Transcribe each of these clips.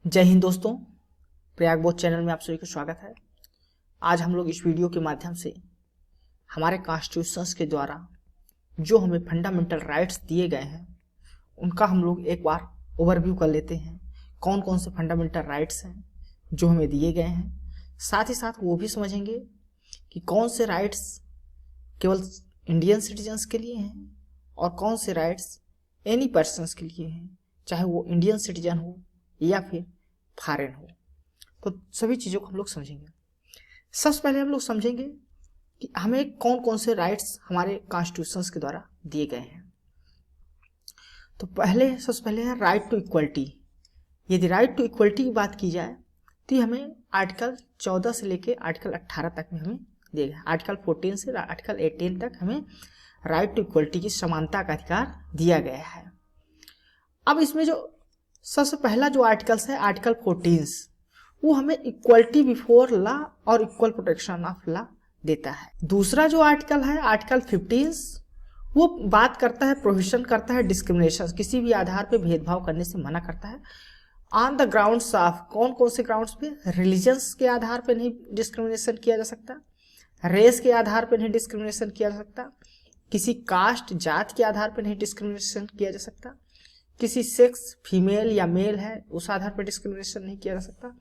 जय हिंद दोस्तों, प्रयाग बोध चैनल में आप सभी का स्वागत है। आज हम लोग इस वीडियो के माध्यम से हमारे कॉन्स्टिट्यूशंस के द्वारा जो हमें फंडामेंटल राइट्स दिए गए हैं उनका हम लोग एक बार ओवरव्यू कर लेते हैं। कौन कौन से फंडामेंटल राइट्स हैं जो हमें दिए गए हैं, साथ ही साथ वो भी समझेंगे कि कौन से राइट्स केवल इंडियन सिटीजन्स के लिए हैं और कौन से राइट्स एनी पर्सन्स के लिए हैं, चाहे वो इंडियन सिटीजन हो या फिर फॉरेन हो। तो सभी चीज़ों को हम लोग समझेंगे। सबसे पहले हम लोग समझेंगे कि हमें कौन कौन से राइट्स हमारे कॉन्स्टिट्यूशंस के द्वारा दिए गए हैं। तो सबसे पहले है राइट टू इक्वलिटी। यदि राइट टू इक्वलिटी की बात की जाए तो ये हमें आर्टिकल 14 से लेकर आर्टिकल 18 तक में हमें दिया गया। आर्टिकल 14 से आर्टिकल 18 तक हमें राइट टू इक्वलिटी की समानता का अधिकार दिया गया है। अब इसमें जो सबसे पहला जो आर्टिकल्स है आर्टिकल 14, वो हमें इक्वलिटी बिफोर लॉ और इक्वल प्रोटेक्शन ऑफ लॉ देता है। दूसरा जो आर्टिकल है आर्टिकल 15, वो बात करता है, प्रोहिबिशन करता है डिस्क्रिमिनेशन, किसी भी आधार पे भेदभाव करने से मना करता है। ऑन द ग्राउंड्स ऑफ, कौन कौन से ग्राउंड्स पे? रिलीजन्स के आधार पे नहीं डिस्क्रिमिनेशन किया जा सकता, रेस के आधार पे नहीं डिस्क्रिमिनेशन किया जा सकता, किसी कास्ट जात के आधार पे नहीं डिस्क्रिमिनेशन किया जा सकता, किसी सेक्स फीमेल या मेल है उस आधार पर डिस्क्रिमिनेशन नहीं किया जा सकता,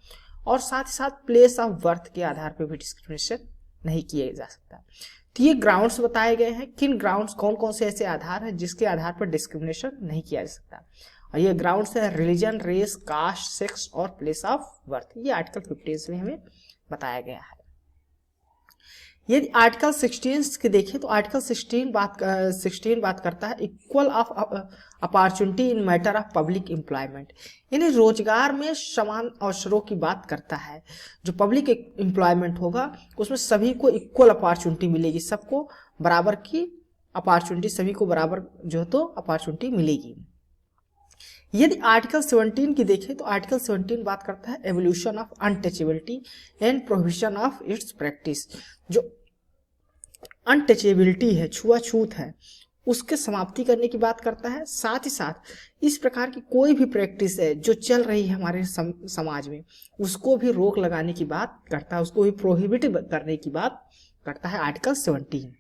और साथ ही साथ प्लेस ऑफ बर्थ के आधार पर भी डिस्क्रिमिनेशन नहीं किया जा सकता। तो ये ग्राउंड्स बताए गए हैं, किन ग्राउंड्स, कौन कौन से ऐसे आधार हैं जिसके आधार पर डिस्क्रिमिनेशन नहीं किया जा सकता। और ये ग्राउंड्स है रिलीजन, रेस, कास्ट, सेक्स और प्लेस ऑफ बर्थ। ये आर्टिकल 15 में हमें बताया गया है। यदि आर्टिकल 16 के देखें तो आर्टिकल 16 बात करता है equal of opportunity in matter of public employment, यानी रोजगार में समान अवसरों की बात करता है। जो पब्लिक एम्प्लॉयमेंट होगा उसमें सभी को इक्वल अपॉर्चुनिटी मिलेगी, सबको बराबर की अपॉर्चुनिटी, सभी को बराबर जो है तो अपॉर्चुनिटी मिलेगी। यदि आर्टिकल 17 की देखें तो आर्टिकल 17 बात करता है evolution of untouchability and prohibition of its practice. जो अनटचेबिलिटी है, छुआछूत है, उसके समाप्ति करने की बात करता है। साथ ही साथ इस प्रकार की कोई भी प्रैक्टिस है जो चल रही है हमारे समाज में, उसको भी रोक लगाने की बात करता है, उसको भी प्रोहिबिट करने की बात करता है आर्टिकल 17।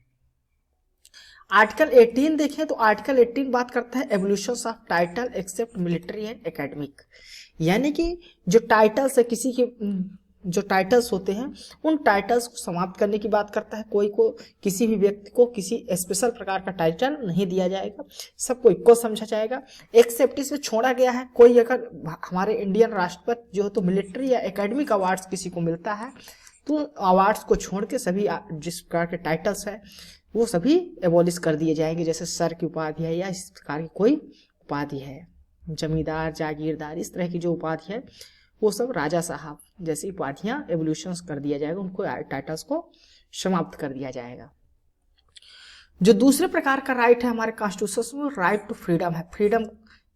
आर्टिकल 18 देखें तो आर्टिकल 18 बात करता है evolution of title except military and academic, यानी कि जो टाइटल्स है, किसी के जो टाइटल्स होते हैं उन टाइटल्स को समाप्त करने की बात करता है। कोई को, किसी भी व्यक्ति को किसी स्पेशल प्रकार का टाइटल नहीं दिया जाएगा, सबको इक्वल समझा जाएगा। एक्सेप्ट इसमें छोड़ा गया है, कोई अगर हमारे इंडियन राष्ट्रपति जो है तो मिलिट्री या एकेडमिक अवार्ड्स किसी को मिलता है तो अवार्ड्स को छोड़ के सभी जिस प्रकार के टाइटल्स है वो सभी एबॉलिश कर दिए जाएंगे। जैसे सर की उपाधि है या इस प्रकार की कोई उपाधि है, जमींदार, जागीरदार, इस तरह की जो उपाधि है वो सब, राजा साहब जैसी उपाधियां एवोल्यूशन कर दिया जाएगा, उनको टाइटल्स को समाप्त कर दिया जाएगा। जो दूसरे प्रकार का राइट है हमारे कॉन्स्टिट्यूशन में, राइट टू फ्रीडम है। फ्रीडम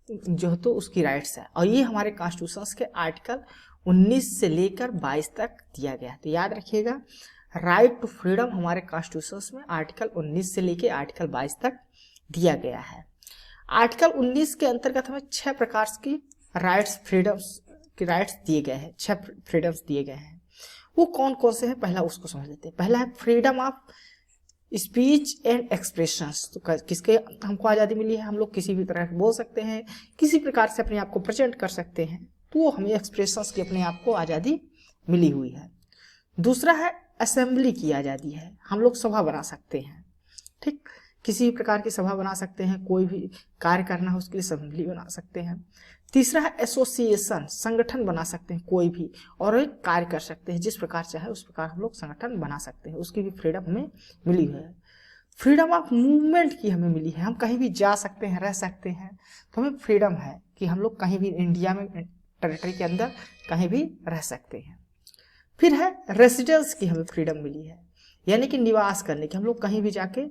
जो है तो उसकी राइट्स है, और ये हमारे कॉन्स्टिट्यूशन के आर्टिकल 19 से लेकर 22 तक दिया गया है। तो याद रखिएगा, राइट टू फ्रीडम हमारे कॉन्स्टिट्यूशन में आर्टिकल 19 से लेकर आर्टिकल 22 तक दिया गया है। आर्टिकल 19 के अंतर्गत हमें 6 प्रकार की राइट्स, फ्रीडम्स की राइट्स दिए गए हैं, 6 फ्रीडम्स दिए गए हैं। वो कौन कौन से हैं पहला उसको समझ लेते हैं। पहला है freedom of speech and expressions. तो किसके हमको आज़ादी मिली है? हम लोग किसी भी तरह बोल सकते हैं, किसी प्रकार से अपने आप को प्रेजेंट कर सकते हैं, तो वो हमें एक्सप्रेशंस की अपने आप को आज़ादी मिली हुई है। दूसरा है असेंबली की आज़ादी है, हम लोग सभा बना सकते हैं, ठीक, किसी भी प्रकार की सभा बना सकते हैं, कोई भी कार्य करना हो उसके लिए असेंबली बना सकते हैं। तीसरा है एसोसिएशन, संगठन बना सकते हैं कोई भी और एक कार्य कर सकते हैं, जिस प्रकार चाहे उस प्रकार हम लोग संगठन बना सकते हैं, उसकी भी फ्रीडम हमें मिली हुई है। फ्रीडम ऑफ मूवमेंट की हमें मिली है, हम कहीं भी जा सकते हैं, रह सकते हैं, तो हमें फ्रीडम है कि हम लोग कहीं भी इंडिया में टेरिटरी के अंदर कहीं भी रह सकते हैं। फिर है रेसिडेंस की हमें फ्रीडम मिली है, यानी कि निवास करने की, हम लोग कहीं भी जाके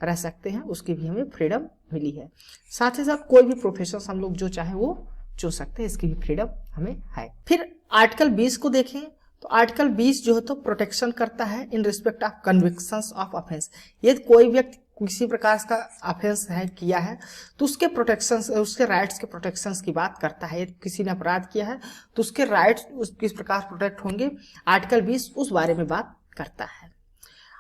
रह सकते हैं, उसकी भी हमें फ्रीडम मिली है। साथ ही साथ कोई भी प्रोफेशन हम लोग जो चाहे वो चुन सकते हैं, इसकी भी फ्रीडम हमें है। फिर आर्टिकल 20 को देखें तो आर्टिकल 20 जो है तो प्रोटेक्शन करता है in respect of convictions of offence. यदि कोई व्यक्ति किसी प्रकार का ऑफेंस है किया है तो उसके प्रोटेक्शन, उसके राइट्स के प्रोटेक्शंस की बात करता है। यदि किसी ने अपराध किया है तो उसके राइट्स किस प्रकार प्रोटेक्ट होंगे, आर्टिकल 20 उस बारे में बात करता है।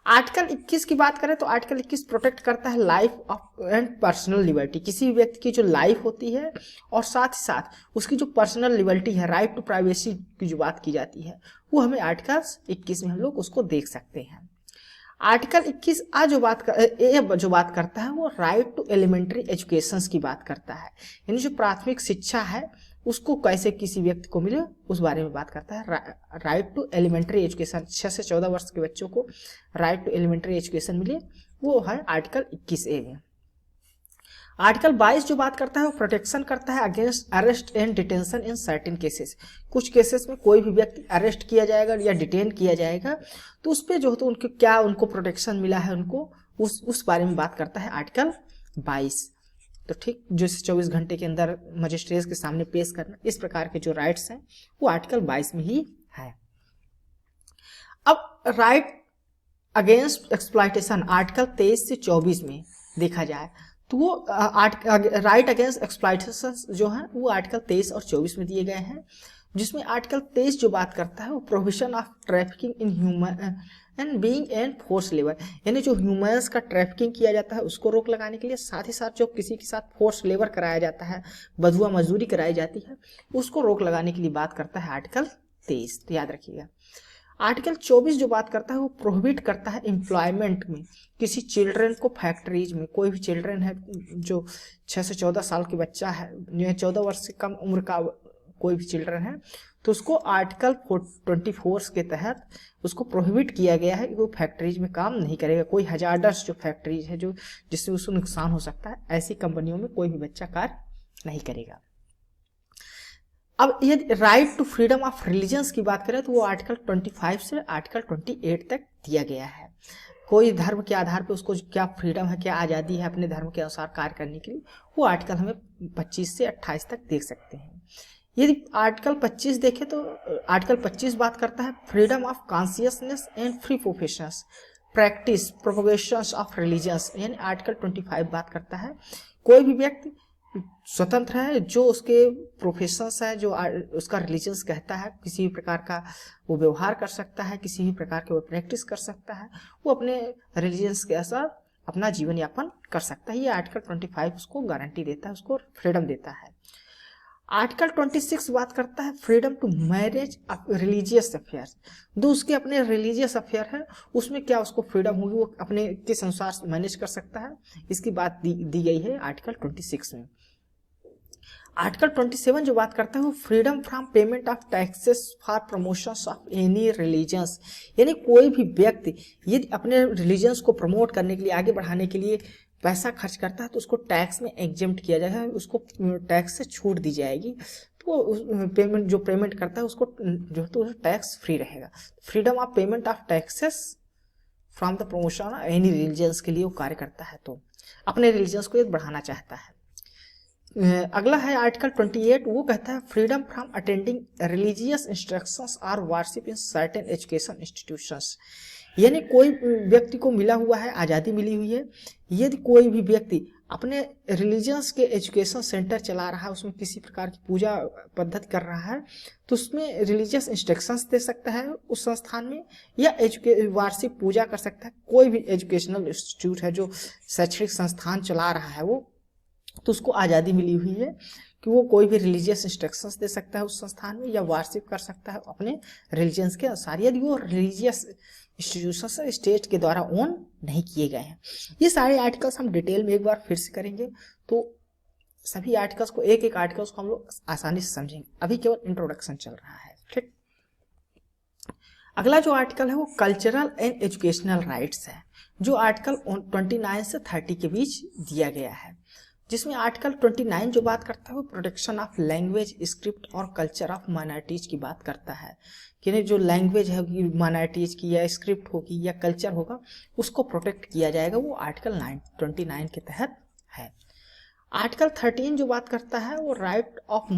आर्टिकल 21 की बात करें तो आर्टिकल 21 प्रोटेक्ट करता है life of and personal liberty, किसी भी व्यक्ति की जो लाइफ होती है और साथ ही साथ उसकी जो पर्सनल लिबर्टी है, राइट टू प्राइवेसी की जो बात की जाती है, वो हमें आर्टिकल 21 में हम लोग उसको देख सकते हैं। आर्टिकल 21 जो बात करता है वो राइट टू एलिमेंट्री एजुकेशन की बात करता है, यानी जो प्राथमिक शिक्षा है उसको कैसे किसी व्यक्ति को मिले उस बारे में बात करता है। राइट टू एलिमेंट्री एजुकेशन, 6 से 14 वर्ष के बच्चों को राइट टू एलिमेंट्री एजुकेशन मिले, वो है आर्टिकल 21A में। आर्टिकल 22 जो बात करता है वो प्रोटेक्शन करता है against arrest and detention in certain cases, कुछ केसेस में कोई भी व्यक्ति अरेस्ट किया जाएगा या डिटेन किया जाएगा तो उस पर जो तो उनको क्या उनको प्रोटेक्शन मिला है, उनको उस बारे में बात करता है आर्टिकल 22। तो ठीक, जैसे 24 घंटे के अंदर मजिस्ट्रेट के सामने पेश करना, इस प्रकार के जो राइट्स हैं वो आर्टिकल 22 में ही है। अब राइट अगेंस्ट एक्सप्लॉयटेशन आर्टिकल 23 से 24 में देखा जाए तो वो राइट अगेंस्ट एक्सप्लॉयटेशन जो है वो आर्टिकल 23 और 24 में दिए गए हैं, जिसमें आर्टिकल 23 जो बात करता है वो prohibition of trafficking in human and being and force labour, यानी जो ह्यूमन्स का ट्रैफिकिंग किया जाता है उसको रोक लगाने के लिए, साथ ही साथ जो किसी के साथ फोर्स लेबर कराया जाता है, बधुआ मजदूरी कराई जाती है, उसको रोक लगाने के लिए बात करता है आर्टिकल 23। तो याद रखिएगा। आर्टिकल 24 जो बात करता है वो प्रोहिबिट करता है एम्प्लॉयमेंट में किसी चिल्ड्रन को फैक्ट्रीज में, कोई भी चिल्ड्रन है जो 6 से 14 साल की बच्चा है, 14 वर्ष से कम उम्र का कोई भी चिल्ड्रन है तो उसको आर्टिकल 24 के तहत उसको प्रोहिबिट किया गया है कि वो फैक्ट्रीज में काम नहीं करेगा। कोई हजार्डस जो फैक्ट्रीज है जो जिससे उसको नुकसान हो सकता है, ऐसी कंपनियों में कोई भी बच्चा कार्य नहीं करेगा। अब यदि right to freedom of religions की बात करें तो वो आर्टिकल 25 से आर्टिकल 28 तक दिया गया है। कोई धर्म के आधार पर उसको क्या फ्रीडम है, क्या आज़ादी है अपने धर्म के अनुसार कार्य करने के लिए, वो आर्टिकल हमें 25 से 28 तक देख सकते हैं। यदि आर्टिकल 25 देखें तो आर्टिकल 25 बात करता है freedom of consciousness and free professions practice propagations of religions, यानी आर्टिकल 25 बात करता है कोई भी व्यक्ति स्वतंत्र है जो उसके प्रोफेशंस है, जो उसका रिलीजियंस कहता है, किसी भी प्रकार का वो व्यवहार कर सकता है, किसी भी प्रकार के वो प्रैक्टिस कर सकता है, वो अपने रिलीजियंस के अनुसार अपना जीवन यापन कर सकता है। ये आर्टिकल 25 उसको गारंटी देता है, उसको फ्रीडम देता है। आर्टिकल 26 बात करता है freedom to marriage religious affairs, जो उसके अपने रिलीजियस अफेयर है उसमें क्या उसको फ्रीडम होगी, वो अपने किस अनुसार मैनेज कर सकता है, इसकी बात दी गई है आर्टिकल 26 में। आर्टिकल 27 जो बात करता है वो freedom from payment of taxes for promotions of any religions, यानी कोई भी व्यक्ति यदि अपने रिलीजन्स को प्रमोट करने के लिए, आगे बढ़ाने के लिए पैसा खर्च करता है तो उसको टैक्स में एग्जेम्प्ट किया जाएगा, उसको टैक्स से छूट दी जाएगी, तो पेमेंट जो पेमेंट करता है उसको जो है तो टैक्स फ्री रहेगा। Freedom of payment of taxes from the promotion of any religions के लिए वो कार्य करता है, तो अपने रिलीजन्स को ये बढ़ाना चाहता है। अगला है आर्टिकल 28, वो कहता है freedom from attending religious instructions और worship in certain education institutions, यानी कोई व्यक्ति को मिला हुआ है, आज़ादी मिली हुई है, यदि कोई भी व्यक्ति अपने रिलीजियंस के एजुकेशन सेंटर चला रहा है, उसमें किसी प्रकार की पूजा पद्धति कर रहा है तो उसमें रिलीजियस इंस्ट्रक्शंस दे सकता है उस संस्थान में, या वार्षिक पूजा कर सकता है। कोई भी एजुकेशनल इंस्टीट्यूट है जो शैक्षणिक संस्थान चला रहा है वो, तो उसको आज़ादी मिली हुई है कि वो कोई भी रिलीजियस इंस्ट्रक्शंस दे सकता है उस संस्थान में, या वार्षिक कर सकता है अपने रिलीजियंस के अनुसार, यदि वो रिलीजियस इंस्टीट्यूशन स्टेट के द्वारा ओन नहीं किए गए हैं। ये सारे आर्टिकल्स हम डिटेल में एक बार फिर से करेंगे, तो सभी आर्टिकल्स को एक एक आर्टिकल्स को हम लोग आसानी से समझेंगे। अभी केवल इंट्रोडक्शन चल रहा है, ठीक। अगला जो आर्टिकल है वो कल्चरल एंड एजुकेशनल राइट्स है, जो आर्टिकल 29 से 30 के बीच दिया गया है, जिसमें आर्टिकल 29 जो बात करता है वो प्रोटेक्शन ऑफ लैंग्वेज, स्क्रिप्ट और कल्चर ऑफ माइनॉरिटीज की बात करता है, कि जो लैंग्वेज है माइनॉरिटीज की या स्क्रिप्ट होगी या कल्चर होगा उसको प्रोटेक्ट किया जाएगा, वो आर्टिकल 29 के तहत है। आर्टिकल 13 जो बात करता है वो राइट ऑफ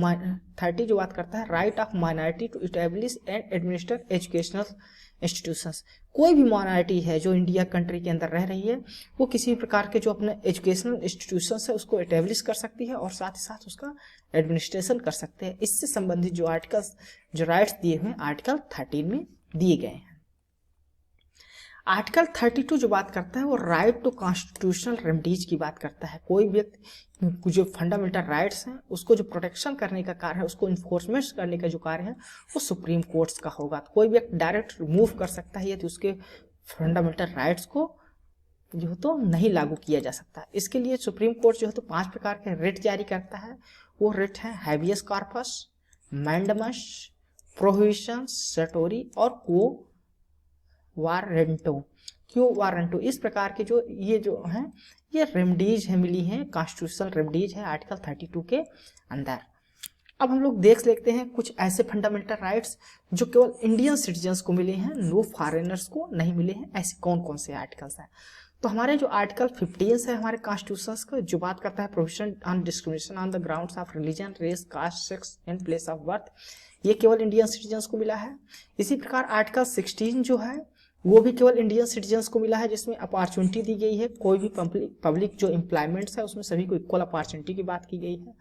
30 जो बात करता है right of minority to establish and administer institutions, कोई भी माइनॉरिटी है जो इंडिया कंट्री के अंदर रह रही है वो किसी प्रकार के जो अपने एजुकेशनल इंस्टीट्यूशंस है उसको एस्टेब्लिश कर सकती है और साथ ही साथ उसका एडमिनिस्ट्रेशन कर सकते हैं। इससे संबंधित जो आर्टिकल्स, जो राइट्स दिए हुए हैं आर्टिकल 13 में दिए गए हैं। आर्टिकल 32 जो बात करता है वो राइट टू कॉन्स्टिट्यूशनल रेमेडीज की बात करता है। कोई व्यक्ति जो फंडामेंटल राइट्स हैं उसको जो प्रोटेक्शन करने का कार्य है, उसको इन्फोर्समेंट करने का जो कार्य है वो सुप्रीम कोर्ट्स का होगा। कोई व्यक्ति डायरेक्ट रिमूव कर सकता है यदि उसके फंडामेंटल राइट्स को जो तो नहीं लागू किया जा सकता। इसके लिए सुप्रीम कोर्ट जो है तो 5 प्रकार के रिट जारी करता है। वो रिट है हैबियस कॉर्पस, मैंडमस, प्रोहिबिशन, सेटोरी और को वारंटो, क्यों वारंटो। इस प्रकार के जो हैं ये रेमडीज है, मिली हैं, कॉन्स्टिट्यूशनल रेमडीज है आर्टिकल 32 के अंदर। अब हम लोग देख लेते हैं कुछ ऐसे फंडामेंटल राइट्स जो केवल इंडियन सिटीजन्स को मिले हैं, नो फॉरेनर्स को नहीं मिले हैं। ऐसे कौन कौन से आर्टिकल्स हैं? तो हमारे जो आर्टिकल 15 है हमारे कॉन्स्टिट्यूशंस का, जो बात करता है prohibition on discrimination on the grounds of religion, race, caste, sex and place of birth, ये केवल इंडियन सिटीजन्स को मिला है। इसी प्रकार आर्टिकल 16 जो है वो भी केवल इंडियन सिटीजन्स को मिला है, जिसमें अपॉर्चुनिटी दी गई है। कोई भी पब्लिक जो एम्प्लॉयमेंट्स है उसमें सभी को इक्वल अपॉर्चुनिटी की बात की गई है।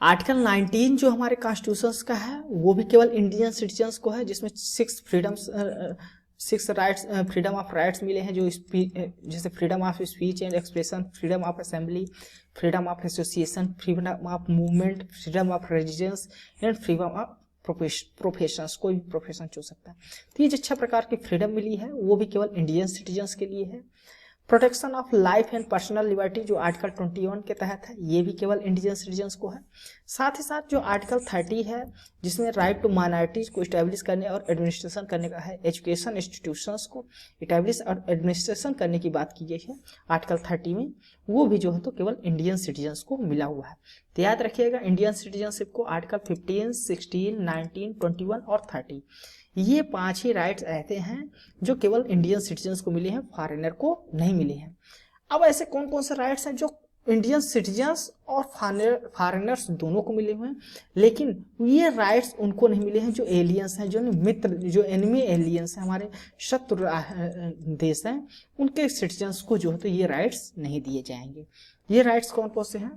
आर्टिकल 19 जो हमारे कॉन्स्टिट्यूशंस का है वो भी केवल इंडियन सिटीजन्स को है, जिसमें 6 राइट्स, फ्रीडम ऑफ राइट्स मिले हैं, जो जैसे freedom of speech and expression, freedom of assembly, freedom of association, freedom of movement, freedom of residence and freedom of professions, कोई भी प्रोफेशन चुन सकता है। तो ये जो 6 प्रकार की फ्रीडम मिली है वो भी केवल इंडियन सिटीजन्स के लिए है। Protection of life and personal liberty जो आर्टिकल 21 के तहत है ये भी केवल इंडियन सिटीजन्स को है। साथ ही साथ जो आर्टिकल 30 है जिसमें राइट टू माइनॉरिटीज को इस्टेब्लिश करने और एडमिनिस्ट्रेशन करने का है, एजुकेशन इंस्टीट्यूशंस को इस्टेब्लिश और एडमिनिस्ट्रेशन करने की बात की गई है आर्टिकल 30 में, वो भी जो है तो केवल इंडियन सिटीजन्स को मिला हुआ है। तो याद रखिएगा इंडियन सिटीजनशिप को आर्टिकल 15, 16, 19, 21 और 30 ये 5 ही राइट्स ऐसे हैं जो केवल इंडियन सिटीजन्स को मिले हैं, फॉरेनर को नहीं मिले हैं। अब ऐसे कौन कौन से राइट्स हैं जो इंडियन सिटीजन्स और फॉरेनर्स दोनों को मिले हुए हैं, लेकिन ये राइट्स उनको नहीं मिले हैं जो एलियंस हैं, जो मित्र, जो एनिमी एलियंस हैं, हमारे शत्रु देश हैं, उनके सिटीजन्स को जो है तो ये राइट्स नहीं दिए जाएंगे। ये राइट्स कौन कौन से हैं?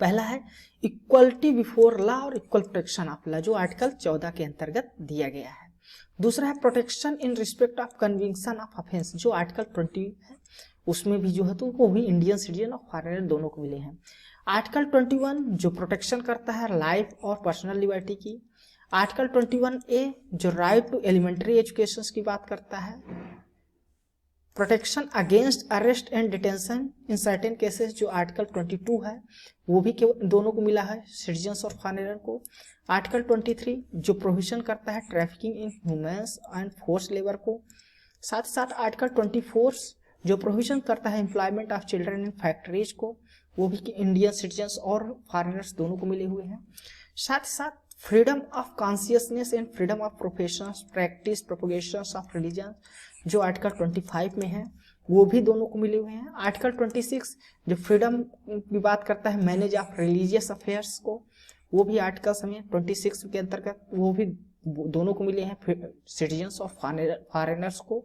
पहला है इक्वलिटी बिफोर लॉ और इक्वल प्रोटेक्शन ऑफ लॉ जो आर्टिकल 14 के अंतर्गत दिया गया है। दूसरा है protection in respect of conviction of offence जो आर्टिकल 20 है, उसमें भी जो है तो वो भी इंडियन सिटीजन और फॉरेनर दोनों को मिले हैं। आर्टिकल 21 जो प्रोटेक्शन करता है लाइफ और पर्सनल लिबर्टी की। आर्टिकल 21A जो राइट टू एलिमेंट्री एजुकेशन की बात करता है। Protection against arrest and detention in certain cases जो आर्टिकल 22 है वो भी दोनों को मिला है, सिटीजन्स और फॉरेनर को। आर्टिकल 23 जो प्रोहिबिशन करता है trafficking in humans and force labour को। साथ ही साथ आर्टिकल 24 जो प्रोहिबिशन करता है employment of children in factories को, वो भी इंडियन सिटीजन्स और फॉरेनर्स दोनों को मिले हुए हैं। साथ ही साथ freedom of consciousness and freedom of profession practice propagation of religion जो आर्टिकल 25 में है वो भी दोनों को मिले हुए हैं। आर्टिकल 26 जो फ्रीडम की बात करता है मैनेज ऑफ रिलीजियस अफेयर्स को, वो भी आर्टिकल समय 26 के अंतर्गत वो भी दोनों को मिले हैं, सिटीजन्स और फॉरेनर्स को।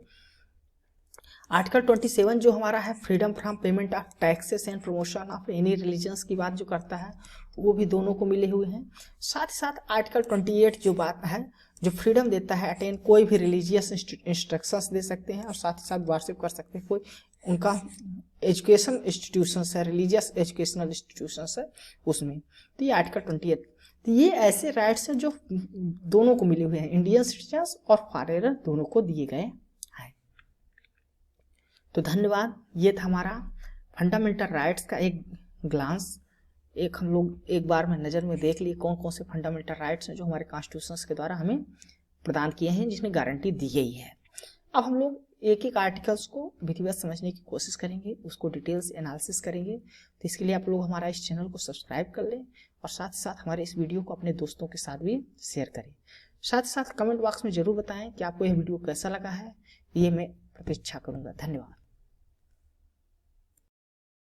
आर्टिकल 27 जो हमारा है freedom from payment of taxes and promotion of any religions की बात जो करता है वो भी दोनों को मिले हुए हैं। साथ ही साथ आर्टिकल 28 जो बात है जो फ्रीडम देता है अटेंड कोई भी रिलीजियस इंस्ट्रक्शंस दे सकते हैं और साथ ही साथ वर्शिप कर सकते हैं, कोई उनका एजुकेशन इंस्टीट्यूशंस है, रिलीजियस एजुकेशनल इंस्टीट्यूशंस है उसमें। तो ये आर्टिकल 28, तो ये ऐसे राइट्स हैं जो दोनों को मिले हुए हैं, इंडियन सिटीजन्स और फॉरेनर दोनों को दिए गए हैं। तो धन्यवाद, ये था हमारा फंडामेंटल राइट्स का एक ग्लांस। हम लोग एक बार में नज़र में देख लिए कौन कौन से फंडामेंटल राइट्स हैं जो हमारे कॉन्स्टिट्यूशंस के द्वारा हमें प्रदान किए हैं, जिसमें गारंटी दी गई है। अब हम लोग एक एक आर्टिकल्स को विधिवत समझने की कोशिश करेंगे, उसको डिटेल्स एनालिसिस करेंगे। तो इसके लिए आप लोग हमारा इस चैनल को सब्सक्राइब कर लें और साथ ही साथ हमारे इस वीडियो को अपने दोस्तों के साथ भी शेयर करें। साथ ही साथ कमेंट बॉक्स में ज़रूर बताएं कि आपको यह वीडियो कैसा लगा है, ये मैं प्रतीक्षा करूँगा। धन्यवाद।